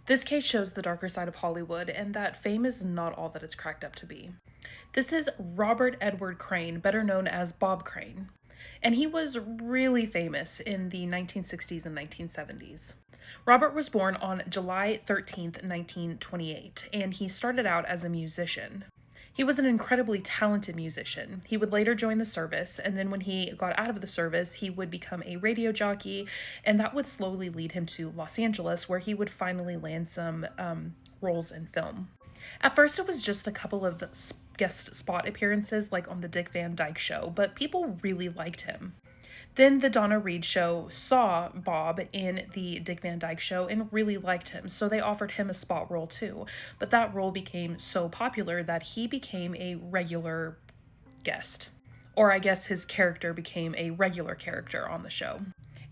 This case shows the darker side of Hollywood and that fame is not all that it's cracked up to be. This is Robert Edward Crane, better known as Bob Crane, and he was really famous in the 1960s and 1970s. Robert was born on July 13th, 1928, and he started out as a musician. He was an incredibly talented musician. He would later join the service, and then when he got out of the service, he would become a radio jockey, and that would slowly lead him to Los Angeles, where he would finally land some roles in film. At first, it was just a couple of guest spot appearances, like on The Dick Van Dyke Show, but people really liked him. Then the Donna Reed show saw Bob in the Dick Van Dyke Show and really liked him, so they offered him a spot role too. But that role became so popular that he became a regular guest. Or I guess his character became a regular character on the show.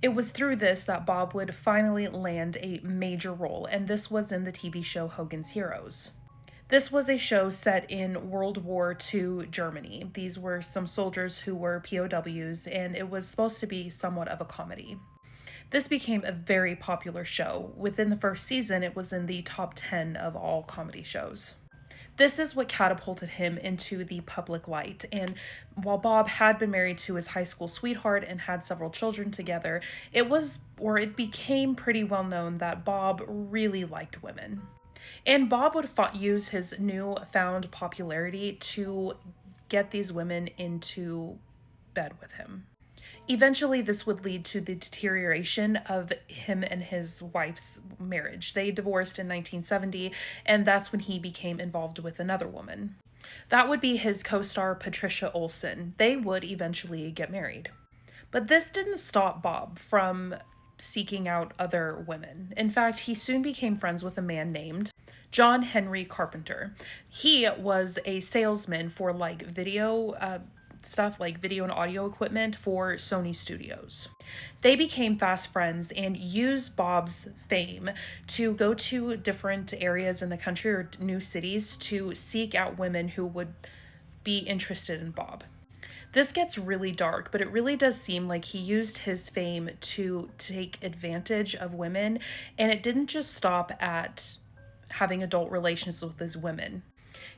It was through this that Bob would finally land a major role, and this was in the TV show Hogan's Heroes. This was a show set in World War II Germany. These were some soldiers who were POWs, and it was supposed to be somewhat of a comedy. This became a very popular show. Within the first season, it was in the top 10 of all comedy shows. This is what catapulted him into the public light, and while Bob had been married to his high school sweetheart and had several children together, it became pretty well known that Bob really liked women. And Bob would use his newfound popularity to get these women into bed with him. Eventually, this would lead to the deterioration of him and his wife's marriage. They divorced in 1970, and that's when he became involved with another woman. That would be his co star Patricia Olson. They would eventually get married. But this didn't stop Bob from seeking out other women. In fact, he soon became friends with a man named John Henry Carpenter. He was a salesman for video stuff, like video and audio equipment for Sony Studios. They became fast friends and used Bob's fame to go to different areas in the country or new cities to seek out women who would be interested in Bob. This gets really dark, but it really does seem like he used his fame to take advantage of women, and it didn't just stop at having adult relations with his women.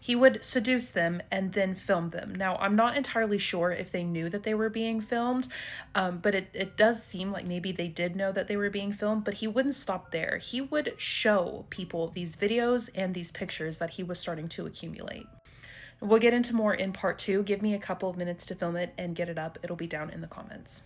He would seduce them and then film them. Now, I'm not entirely sure if they knew that they were being filmed, but it does seem like maybe they did know that they were being filmed, but he wouldn't stop there. He would show people these videos and these pictures that he was starting to accumulate. We'll get into more in part 2. Give me a couple of minutes to film it and get it up. It'll be down in the comments.